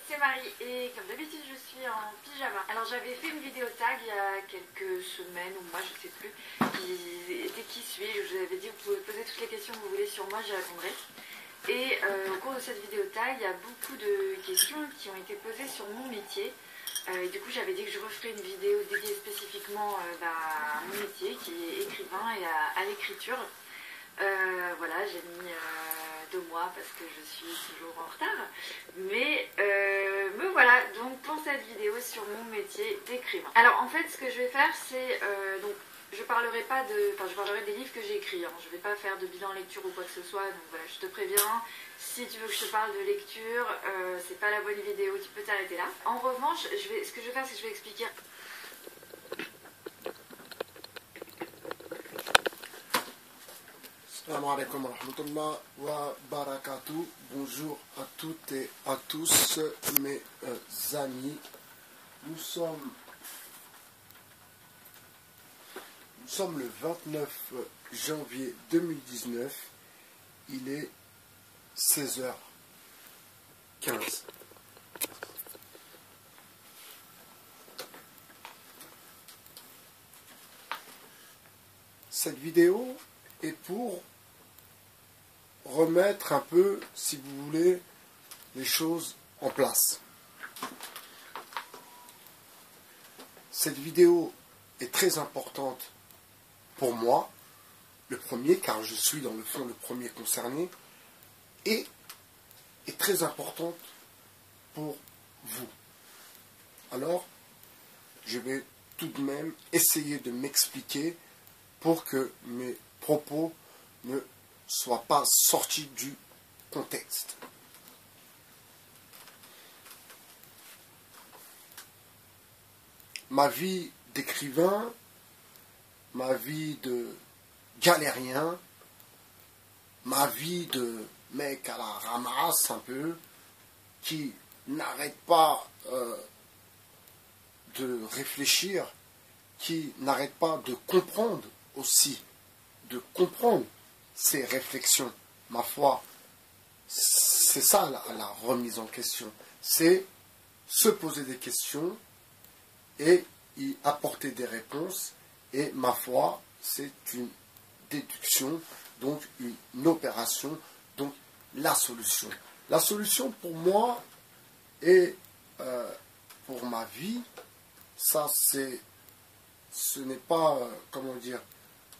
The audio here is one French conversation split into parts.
C'est Marie et comme d'habitude je suis en pyjama. Alors j'avais fait une vidéo tag il y a quelques semaines ou mois, je sais plus, qui était qui suis, je vous avais dit vous pouvez poser toutes les questions que vous voulez sur moi, j'y répondrai. Et au cours de cette vidéo tag, il y a beaucoup de questions qui ont été posées sur mon métier. Et du coup j'avais dit que je referais une vidéo dédiée spécifiquement à mon métier qui est écrivain et à l'écriture. Voilà, j'ai mis 2 mois parce que je suis toujours en retard. Mais voilà, donc pour cette vidéo sur mon métier d'écrivain. Alors en fait, ce que je vais faire, c'est donc je parlerai pas de, enfin je parlerai des livres que j'ai écrits. Hein. Je vais pas faire de bilan lecture ou quoi que ce soit. Donc voilà, je te préviens. Si tu veux que je te parle de lecture, c'est pas la bonne vidéo. Tu peux t'arrêter là. En revanche, ce que je vais faire, c'est que je vais expliquer. Assalamu alaikum wa rahmatullah wa barakatuh. Bonjour à toutes et à tous mes amis. Nous sommes le 29 janvier 2019. Il est 16h15. Cette vidéo est pour remettre un peu, si vous voulez, les choses en place. Cette vidéo est très importante pour moi, le premier, car je suis dans le fond le premier concerné, et est très importante pour vous. Alors, je vais tout de même essayer de m'expliquer pour que mes propos ne soient pas sortis du contexte. Ma vie d'écrivain, ma vie de galérien, ma vie de mec à la ramasse un peu, qui n'arrête pas de réfléchir, qui n'arrête pas de comprendre aussi, de comprendre ses réflexions. Ma foi, c'est ça la remise en question. C'est se poser des questions et y apporter des réponses. Et ma foi, c'est une déduction, donc une opération, donc la solution. La solution pour moi et pour ma vie, ça ce n'est pas, comment dire,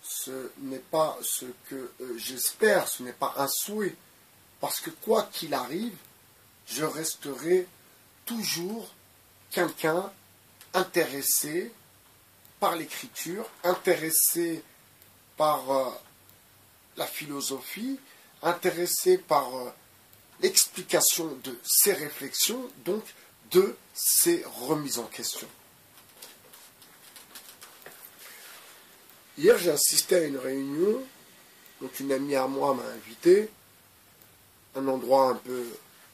ce n'est pas ce que j'espère, ce n'est pas un souhait. Parce que quoi qu'il arrive, je resterai toujours quelqu'un intéressé par l'écriture, intéressé par la philosophie, intéressé par l'explication de ces réflexions, donc de ces remises en question. Hier, j'ai assisté à une réunion, donc une amie à moi m'a invité, un endroit un peu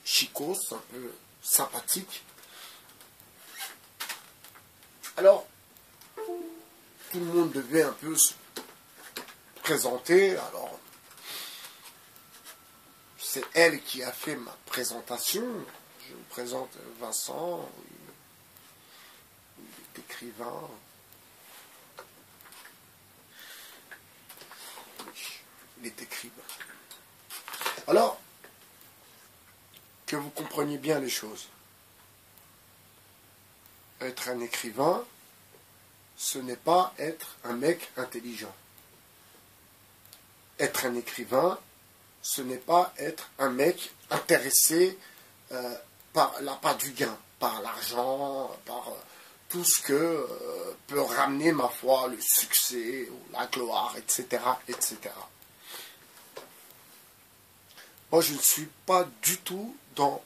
chicos, un peu sympathique. Alors, tout le monde devait un peu se présenter. Alors, c'est elle qui a fait ma présentation. Je me présente Vincent, il est écrivain. Il est écrivain. Alors, que vous compreniez bien les choses. Être un écrivain, ce n'est pas être un mec intelligent. Être un écrivain, ce n'est pas être un mec intéressé par l'appât du gain, par l'argent, par tout ce que peut ramener, ma foi, le succès, la gloire, etc., etc. Moi, je ne suis pas du tout dans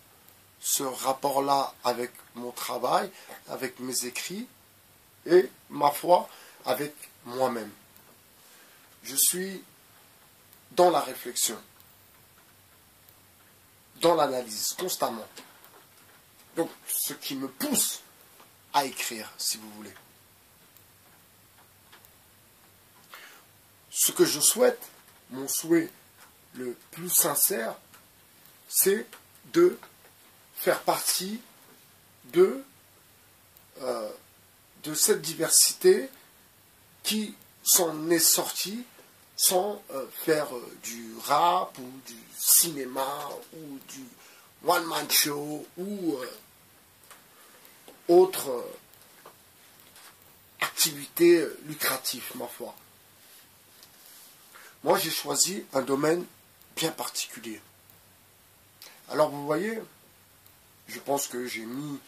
ce rapport-là avec mon travail, avec mes écrits et, ma foi, avec moi-même. Je suis dans la réflexion, dans l'analyse, constamment. Donc, ce qui me pousse à écrire, si vous voulez. Ce que je souhaite, mon souhait le plus sincère, c'est de faire partie de cette diversité qui s'en est sortie sans faire du rap ou du cinéma ou du one-man show ou autre activité lucrative, ma foi. Moi, j'ai choisi un domaine bien particulier. Alors, vous voyez, je pense que j'ai mis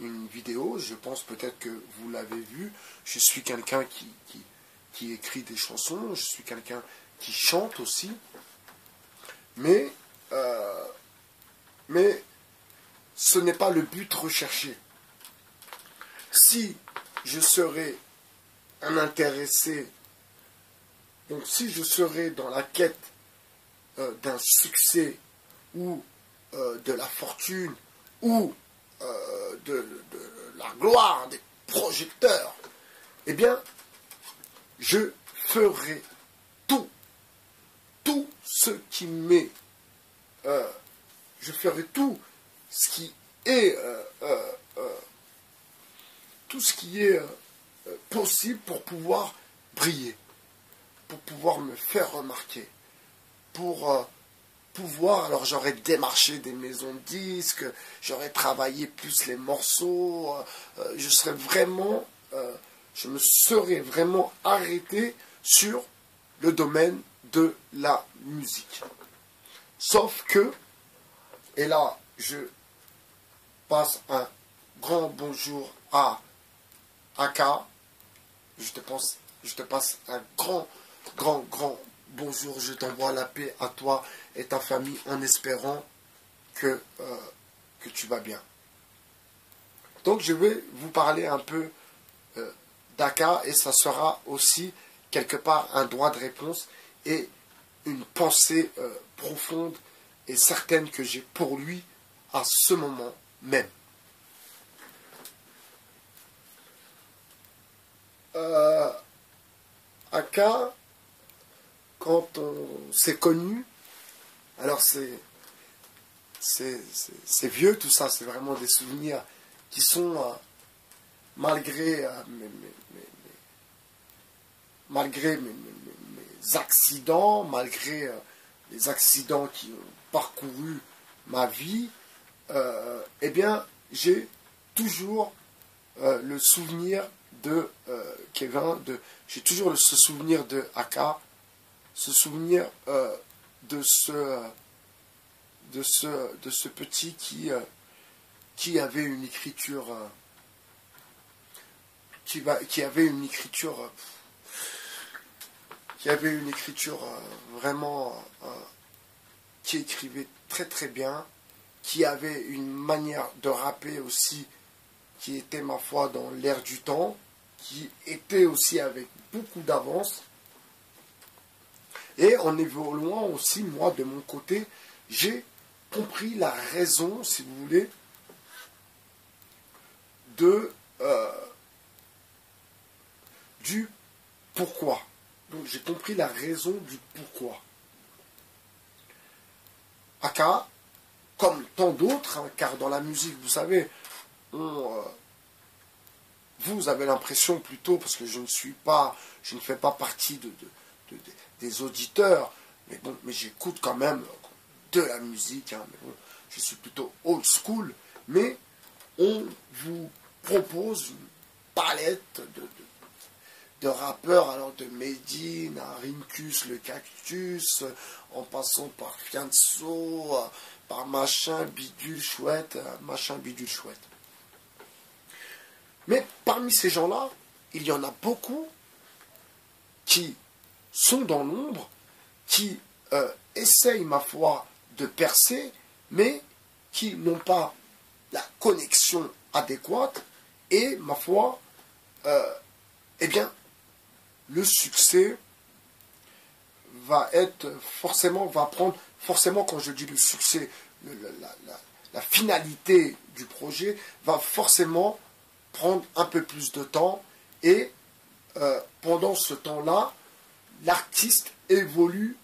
une vidéo, je pense peut-être que vous l'avez vu. Je suis quelqu'un qui écrit des chansons, je suis quelqu'un qui chante aussi. Mais ce n'est pas le but recherché. Si je serais un intéressé, donc si je serais dans la quête d'un succès ou de la fortune ou de la gloire des projecteurs, eh bien, je ferai tout ce qui m'est, je ferai tout ce qui est, possible pour pouvoir briller, pour pouvoir me faire remarquer, pour pouvoir, alors j'aurais démarché des maisons de disques, j'aurais travaillé plus les morceaux, je me serais vraiment arrêté sur le domaine de la musique. Sauf que, et là je passe un grand bonjour à Aka, je te passe un grand bonjour, je t'envoie la paix à toi et ta famille en espérant que tu vas bien. Donc je vais vous parler un peu d'Aka et ça sera aussi quelque part un droit de réponse et une pensée profonde et certaine que j'ai pour lui à ce moment même. Aka, quand on s'est connu, alors c'est vieux tout ça, c'est vraiment des souvenirs qui sont malgré mes accidents, malgré les accidents qui ont parcouru ma vie, eh bien j'ai toujours le souvenir de Kevin, j'ai toujours ce souvenir de Aka, ce souvenir de ce petit qui avait une écriture qui avait une écriture vraiment qui écrivait très bien, qui avait une manière de rapper aussi qui était ma foi dans l'air du temps, qui était aussi avec beaucoup d'avance. Et en évoluant aussi, moi, de mon côté, j'ai compris la raison, si vous voulez, du pourquoi. Donc j'ai compris la raison du pourquoi. Aka, comme tant d'autres, hein, car dans la musique, vous savez, vous avez l'impression plutôt, parce que je ne fais pas partie des auditeurs, mais bon, mais j'écoute quand même de la musique, hein, mais bon, je suis plutôt old school, mais on vous propose une palette de rappeurs, alors de Medine à Rinkus le Cactus, en passant par Fianso, par machin bidule chouette. Mais parmi ces gens-là, il y en a beaucoup qui sont dans l'ombre, qui essayent, ma foi, de percer, mais qui n'ont pas la connexion adéquate, et, ma foi, eh bien, le succès va prendre forcément, quand je dis le succès, la finalité du projet va forcément prendre un peu plus de temps, et pendant ce temps-là, l'artiste évolue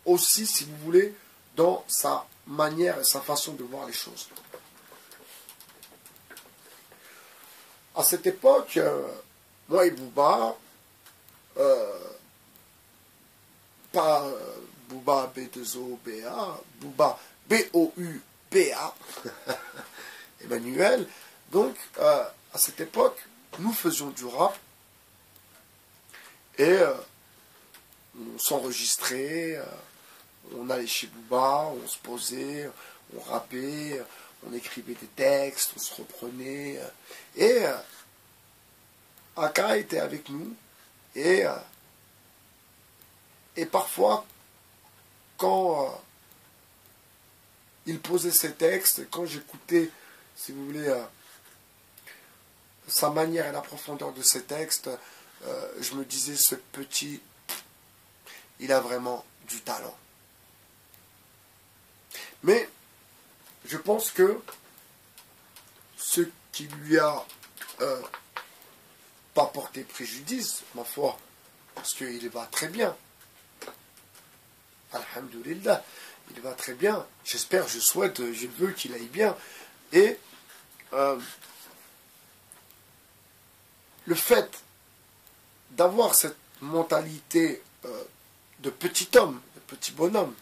aussi, si vous voulez, dans sa manière et sa façon de voir les choses. à cette époque, moi et Booba, pas Booba B2OBA, Booba BOUBA, Emmanuel. Donc, à cette époque, nous faisions du rap et on s'enregistrait, on allait chez Booba, on se posait, on rappait, on écrivait des textes, on se reprenait. Et Aka était avec nous. Et parfois, quand il posait ses textes, quand j'écoutais, si vous voulez, sa manière et la profondeur de ses textes, je me disais, ce petit, il a vraiment du talent. Mais je pense que ce qui lui a pas porté préjudice, ma foi, parce qu'il va très bien. Alhamdulillah, il va très bien. J'espère, je souhaite, je veux qu'il aille bien. Et le fait d'avoir cette mentalité de petit homme, de petit bonhomme,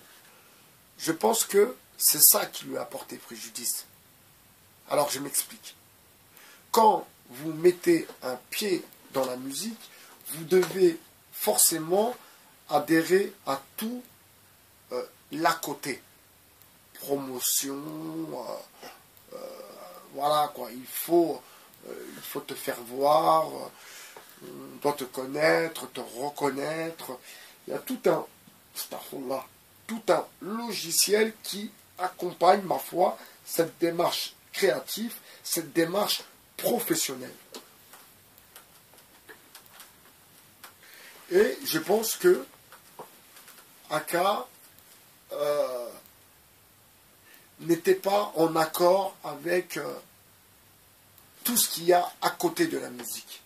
je pense que c'est ça qui lui a porté préjudice. Alors je m'explique. Quand vous mettez un pied dans la musique, vous devez forcément adhérer à tout l'à côté. Promotion, voilà quoi, il faut te faire voir, on doit te connaître, te reconnaître. Il y a tout un logiciel qui accompagne, ma foi, cette démarche créative, cette démarche professionnelle. Et je pense que Aka n'était pas en accord avec tout ce qu'il y a à côté de la musique.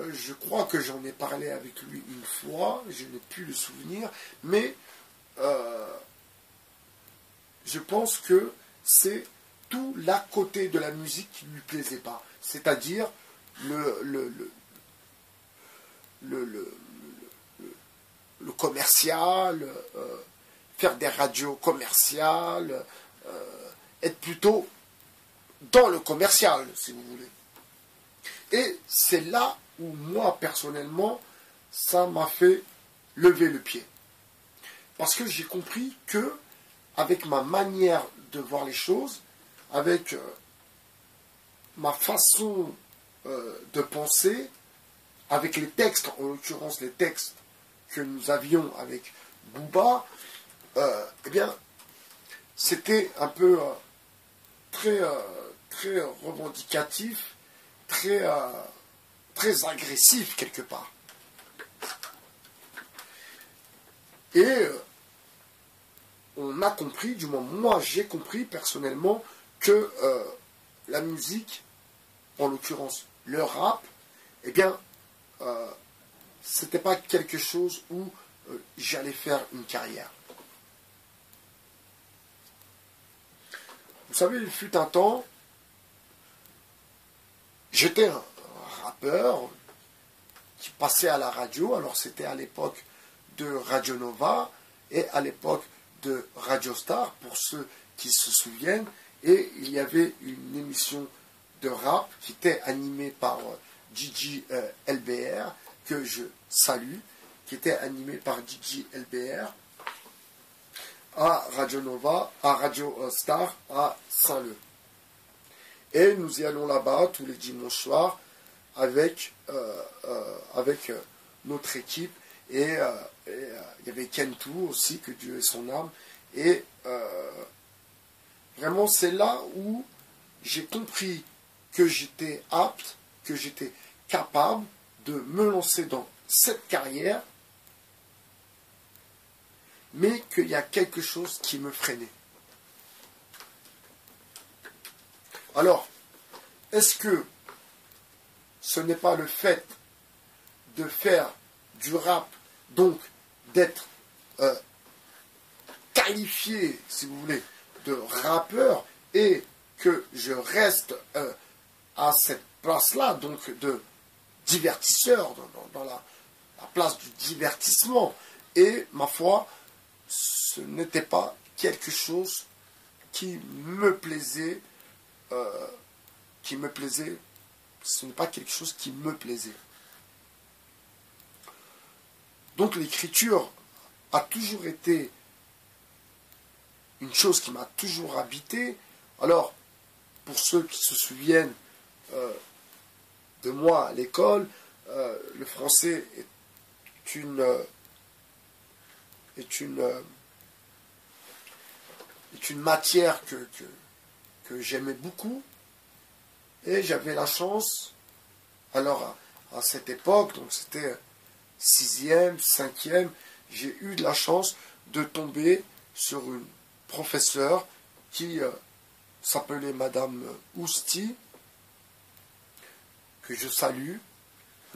Je crois que j'en ai parlé avec lui une fois, je n'ai plus le souvenir, mais je pense que c'est tout l'à côté de la musique qui ne lui plaisait pas. C'est-à-dire le commercial, faire des radios commerciales, être plutôt dans le commercial, si vous voulez. Et c'est là où moi, personnellement, ça m'a fait lever le pied. Parce que j'ai compris que, avec ma manière de voir les choses, avec ma façon de penser, avec les textes, en l'occurrence les textes que nous avions avec Booba, eh bien, c'était un peu très revendicatif, très agressif quelque part. Et on a compris, du moins moi j'ai compris personnellement, que la musique, en l'occurrence le rap, eh bien, c'était pas quelque chose où j'allais faire une carrière. Vous savez, il fut un temps, j'étais un rappeur qui passait à la radio, alors c'était à l'époque de Radio Nova et à l'époque de Radio Star, pour ceux qui se souviennent, et il y avait une émission de rap qui était animée par DJ LBR, que je salue, qui était animée par DJ LBR, à Radio Nova, à Radio Star, à Saint-Leu. Et nous y allons là-bas tous les dimanches soirs avec notre équipe. Et il y avait Kentou aussi, que Dieu ait son âme. Et vraiment, c'est là où j'ai compris que j'étais apte, que j'étais capable de me lancer dans cette carrière, mais qu'il y a quelque chose qui me freinait. Alors, est-ce que ce n'est pas le fait de faire du rap, donc d'être qualifié, si vous voulez, de rappeur, et que je reste à cette place-là, donc de divertisseur, dans la place du divertissement. Et ma foi, ce n'était pas quelque chose qui me plaisait, ce n'est pas quelque chose qui me plaisait. Donc l'écriture a toujours été une chose qui m'a toujours habité. Alors, pour ceux qui se souviennent de moi à l'école, le français est une matière que j'aimais beaucoup. Et j'avais la chance, alors à cette époque, donc c'était 6e, 5e, j'ai eu de la chance de tomber sur une professeure qui s'appelait Madame Ousti, que je salue,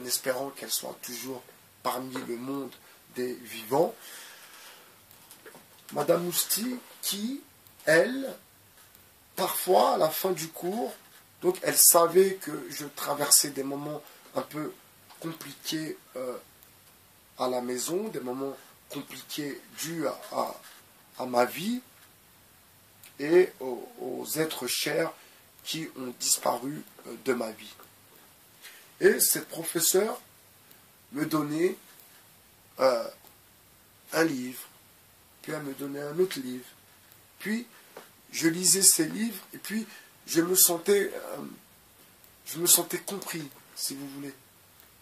en espérant qu'elle soit toujours parmi le monde des vivants. Madame Ousti qui, elle, parfois à la fin du cours, donc elle savait que je traversais des moments un peu compliqués à la maison, des moments compliqués dus à ma vie et aux êtres chers qui ont disparu de ma vie. Et cette professeure me donnait un livre, puis elle me donnait un autre livre, puis je lisais ces livres et puis je me sentais compris, si vous voulez.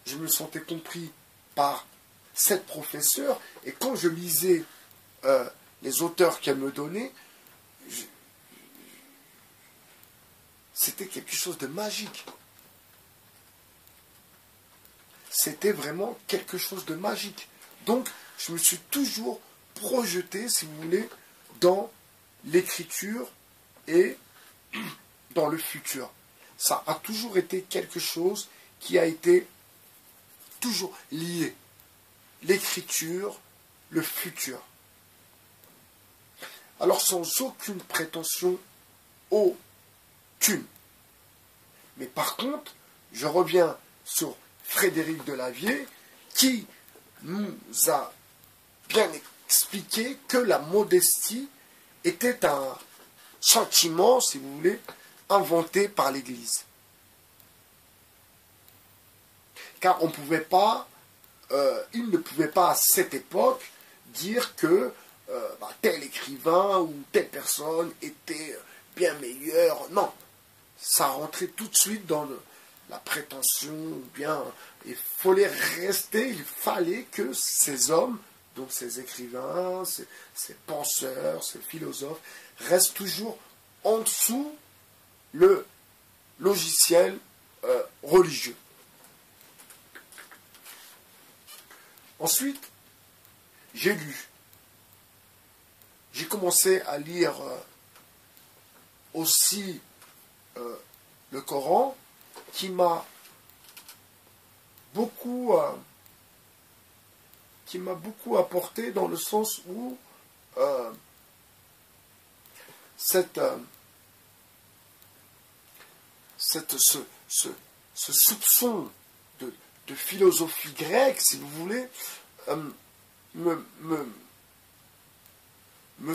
Je me sentais compris par cette professeure, et quand je lisais les auteurs qu'elle me donnait, c'était quelque chose de magique. C'était vraiment quelque chose de magique. Donc, je me suis toujours projeté, si vous voulez, dans l'écriture et dans le futur. Ça a toujours été quelque chose qui a été toujours lié. L'écriture, le futur. Alors sans aucune prétention, aucune. Mais par contre, je reviens sur Frédéric Delavier, qui nous a bien expliqué que la modestie était un sentiment, si vous voulez, inventé par l'Église. Car on ne pouvait pas, il ne pouvait pas à cette époque dire que tel écrivain ou telle personne était bien meilleur. Non, ça rentrait tout de suite dans la prétention, ou bien il fallait que ces hommes, donc ces écrivains, ces penseurs, ces philosophes, restent toujours en dessous le logiciel religieux. Ensuite, j'ai commencé à lire aussi le Coran, qui m'a beaucoup apporté, dans le sens où ce soupçon de philosophie grecque, si vous voulez, me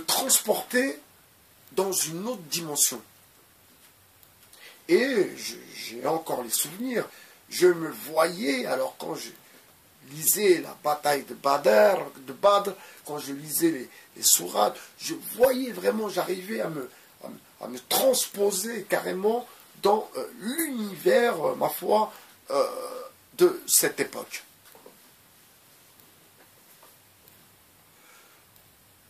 transportait dans une autre dimension. Et j'ai encore les souvenirs. Je me voyais, alors quand je lisais la bataille de Badr, quand je lisais les sourates, je voyais vraiment, j'arrivais à me transposer carrément dans l'univers, ma foi, de cette époque.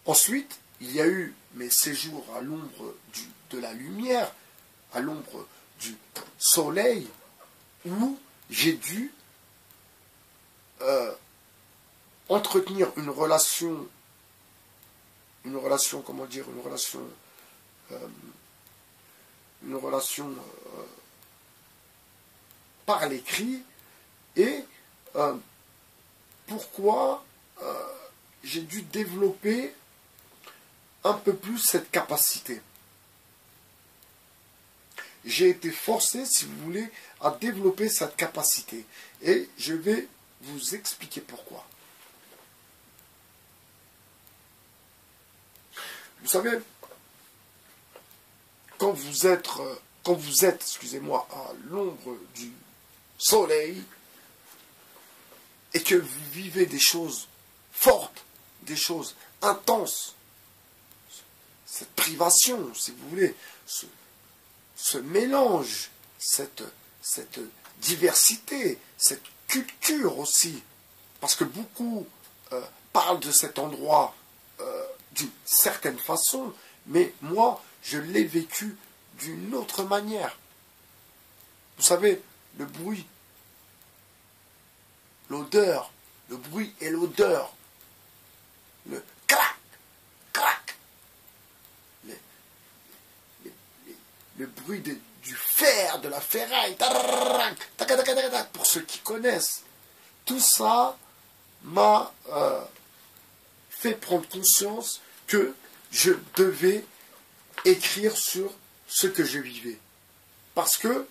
Ensuite, il y a eu mes séjours à l'ombre de la lumière, à l'ombre du soleil, où j'ai dû entretenir une relation, par l'écrit, et pourquoi j'ai dû développer un peu plus cette capacité. j'ai été forcé, si vous voulez, à développer cette capacité. Et je vais vous expliquer pourquoi. Vous savez, quand vous êtes, excusez-moi, à l'ombre du soleil, et que vous vivez des choses fortes, des choses intenses, cette privation, si vous voulez, ce mélange, cette diversité, cette culture aussi, parce que beaucoup parlent de cet endroit d'une certaine façon, mais moi, je l'ai vécu d'une autre manière. Vous savez, le bruit, l'odeur, le bruit et l'odeur, le crac, crac, le bruit du fer, de la ferraille, pour ceux qui connaissent. Tout ça m'a fait prendre conscience que je devais écrire sur ce que je vivais. Parce que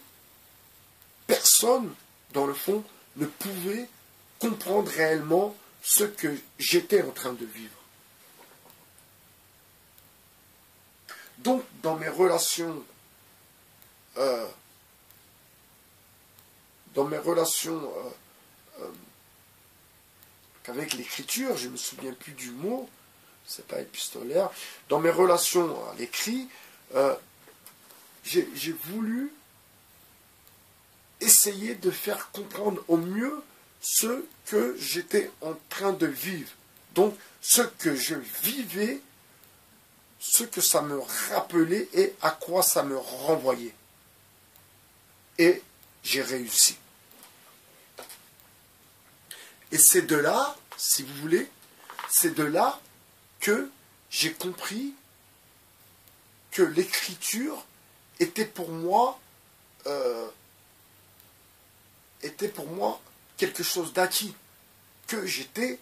personne, dans le fond, ne pouvait comprendre réellement ce que j'étais en train de vivre. Donc, dans mes relations, avec l'écriture, je ne me souviens plus du mot, c'est pas épistolaire, dans mes relations à l'écrit, j'ai voulu essayer de faire comprendre au mieux ce que j'étais en train de vivre. Donc, ce que je vivais, ce que ça me rappelait et à quoi ça me renvoyait. Et j'ai réussi. Et c'est de là, si vous voulez, c'est de là que j'ai compris que l'écriture était pour moi quelque chose d'acquis, que j'étais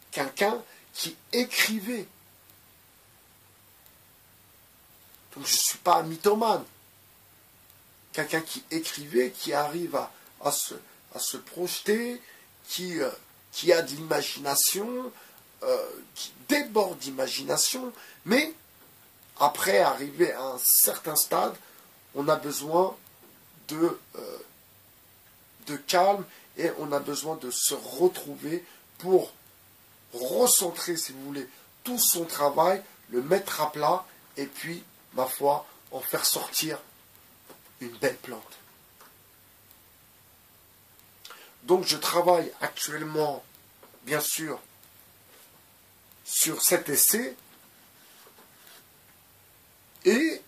quelqu'un qui écrivait. Donc je ne suis pas un mythomane. Quelqu'un qui écrivait, qui arrive à se projeter, qui a de l'imagination, qui déborde d'imagination, mais après arriver à un certain stade, on a besoin de calme et on a besoin de se retrouver pour recentrer, si vous voulez, tout son travail, le mettre à plat et puis, ma foi, en faire sortir une belle plante. Donc je travaille actuellement, bien sûr, sur cet essai et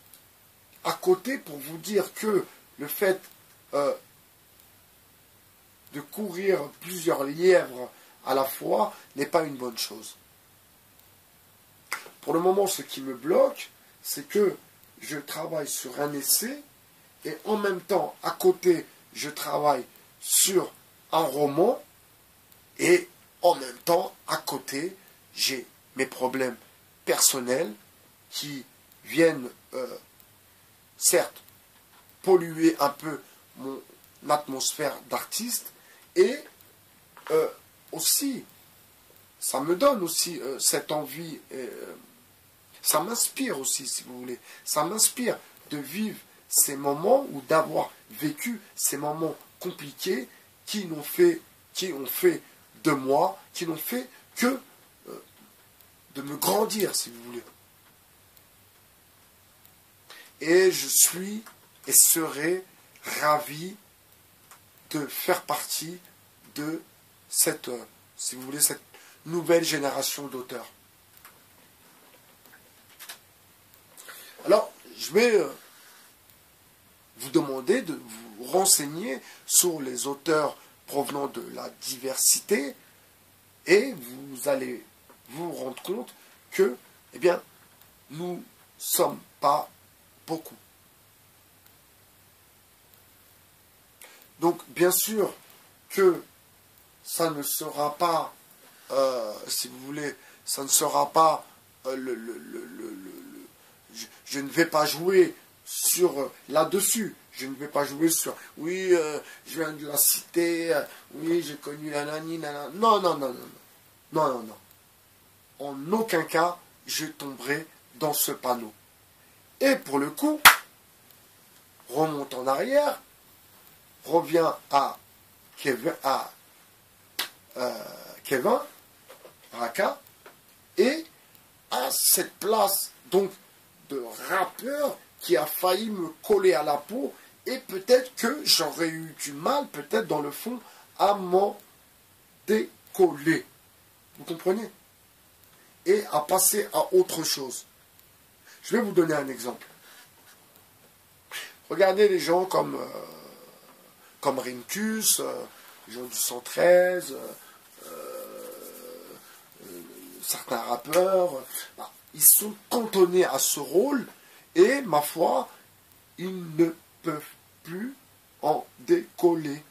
à côté, pour vous dire que le fait de courir plusieurs lièvres à la fois n'est pas une bonne chose. Pour le moment, ce qui me bloque, c'est que je travaille sur un essai et en même temps, à côté, je travaille sur un roman et en même temps, à côté, j'ai mes problèmes personnels qui viennent, certes, polluer un peu mon atmosphère d'artiste et aussi, ça me donne aussi cette envie, ça m'inspire aussi, si vous voulez, ça m'inspire de vivre ces moments ou d'avoir vécu ces moments compliqués qui ont fait de moi, qui n'ont fait que de me grandir, si vous voulez. Et je suis et serai ravi de faire partie de cette, si vous voulez, cette nouvelle génération d'auteurs. Alors, je vais vous demander de vous renseigner sur les auteurs provenant de la diversité et vous allez vous rendre compte que, eh bien, nous ne sommes pas beaucoup. Donc, bien sûr que ça ne sera pas, si vous voulez, ça ne sera pas je ne vais pas jouer sur là-dessus. Je ne vais pas jouer sur, oui, je viens de la cité, oui, j'ai connu la nani, nana. Non, non, non, non, non. Non, non, non. En aucun cas, je tomberai dans ce panneau. Et pour le coup, remonte en arrière, reviens à Kevin, Kevin Raka, et à cette place donc de rappeur qui a failli me coller à la peau, et peut-être que j'aurais eu du mal, peut-être dans le fond, à m'en décoller. Vous comprenez? Et à passer à autre chose. Je vais vous donner un exemple. Regardez les gens comme Rinkus, les gens du 113, certains rappeurs, ils sont cantonnés à ce rôle et, ma foi, ils ne peuvent plus en décoller.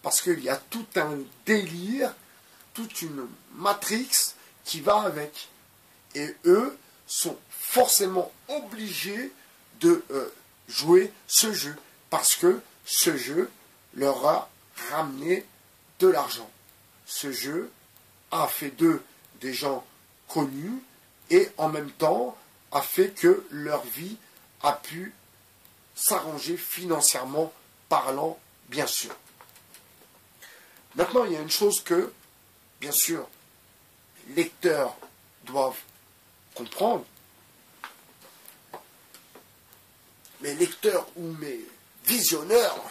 Parce qu'il y a tout un délire, toute une matrix qui va avec. Et eux sont forcément obligés de jouer ce jeu. Parce que ce jeu leur a ramené de l'argent. Ce jeu a fait d'eux des gens connus et en même temps a fait que leur vie a pu s'arranger financièrement parlant, bien sûr. Maintenant, il y a une chose que, bien sûr, les lecteurs doivent comprendre. Mes lecteurs ou mes visionneurs,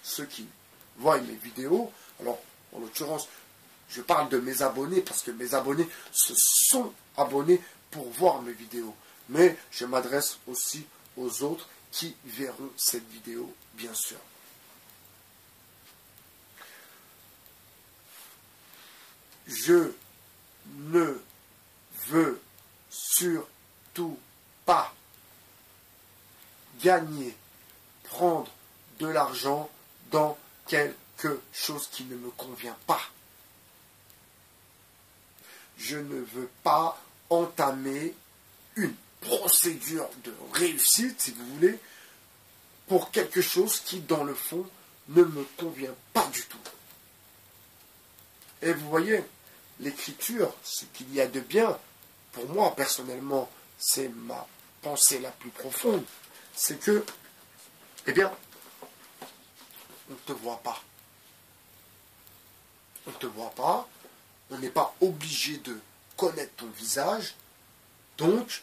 ceux qui voient mes vidéos, alors en l'occurrence, je parle de mes abonnés parce que mes abonnés se sont abonnés pour voir mes vidéos. Mais je m'adresse aussi aux autres qui verront cette vidéo, bien sûr. Je ne veux surtout pas gagner, prendre de l'argent dans quelque chose qui ne me convient pas. Je ne veux pas entamer une procédure de réussite, si vous voulez, pour quelque chose qui, dans le fond, ne me convient pas du tout. Et vous voyez, l'écriture, ce qu'il y a de bien, pour moi, personnellement, c'est ma pensée la plus profonde, c'est que, eh bien, on ne te voit pas. On ne te voit pas. On n'est pas obligé de connaître ton visage. Donc,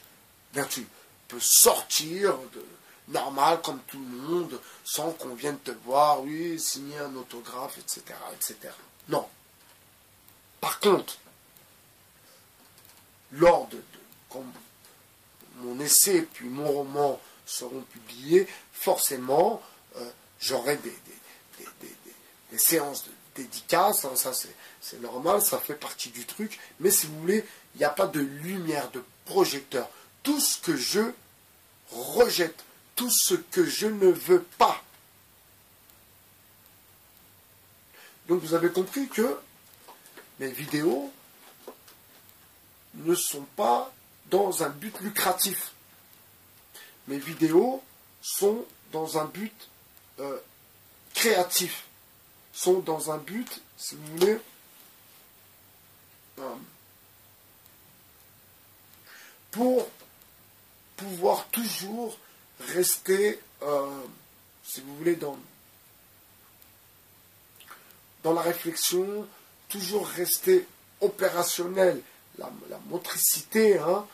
bien, tu peux sortir normal comme tout le monde sans qu'on vienne te voir, oui, signer un autographe, etc., etc. Non. Par contre, lors quand mon essai puis mon roman seront publiés, forcément, j'aurai des séances de dédicaces, hein, ça c'est normal, ça fait partie du truc, mais si vous voulez, il n'y a pas de lumière, de projecteur. Tout ce que je rejette, tout ce que je ne veux pas. Donc vous avez compris que mes vidéos ne sont pas dans un but lucratif. Mes vidéos sont dans un but créatif, sont dans un but, si vous voulez, pour pouvoir toujours rester, si vous voulez, dans la réflexion, toujours rester opérationnel, la motricité, hein,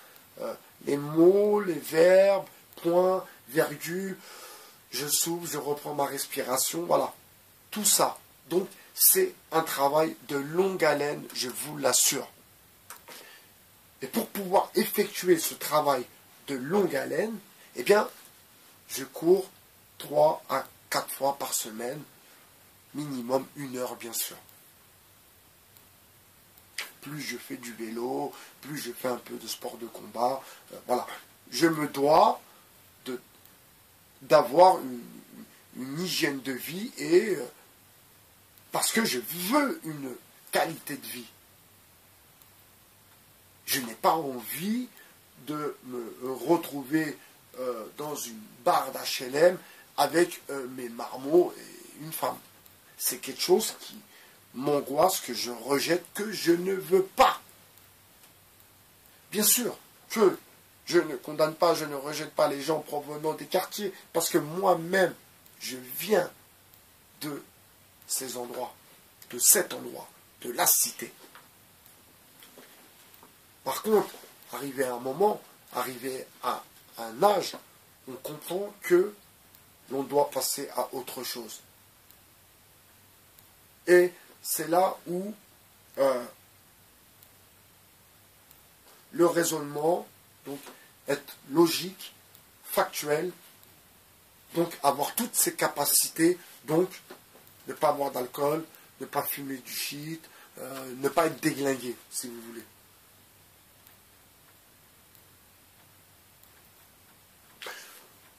les mots, les verbes, points, virgule, je souffle, je reprends ma respiration, voilà, tout ça. Donc, c'est un travail de longue haleine, je vous l'assure. Et pour pouvoir effectuer ce travail de longue haleine, eh bien, je cours 3 à 4 fois par semaine, minimum 1 heure, bien sûr. Plus je fais du vélo, plus je fais un peu de sport de combat, voilà. Je me dois d'avoir une hygiène de vie et parce que je veux une qualité de vie. Je n'ai pas envie de me retrouver dans une barre d'HLM avec mes marmots et une femme. C'est quelque chose qui m'angoisse, que je rejette, que je ne veux pas. Bien sûr que je ne condamne pas, je ne rejette pas les gens provenant des quartiers, parce que moi-même, je viens de ces endroits, de cet endroit, de la cité. Par contre, arrivé à un moment, arrivé à un âge, on comprend que l'on doit passer à autre chose. Et c'est là où le raisonnement, donc, être logique, factuel, donc avoir toutes ces capacités, donc ne pas boire d'alcool, ne pas fumer du shit, ne pas être déglingué, si vous voulez.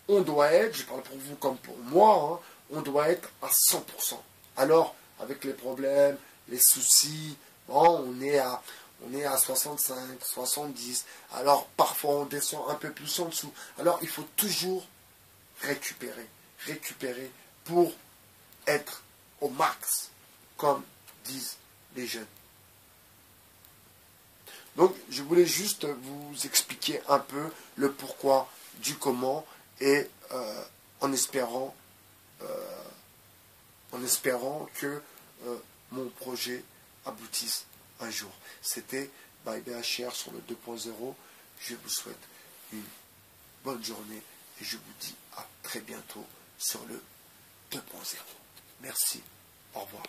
On doit être, je parle pour vous comme pour moi, hein, on doit être à 100%. Alors, avec les problèmes, les soucis, bon, on est à 65, 70. Alors, parfois, on descend un peu plus en dessous. Alors, il faut toujours récupérer pour être au max, comme disent les jeunes. Donc, je voulais juste vous expliquer un peu le pourquoi du comment et en espérant que mon projet aboutisse un jour. C'était by BHR sur le 2.0. Je vous souhaite une bonne journée et je vous dis à très bientôt sur le 2.0. Merci. Au revoir.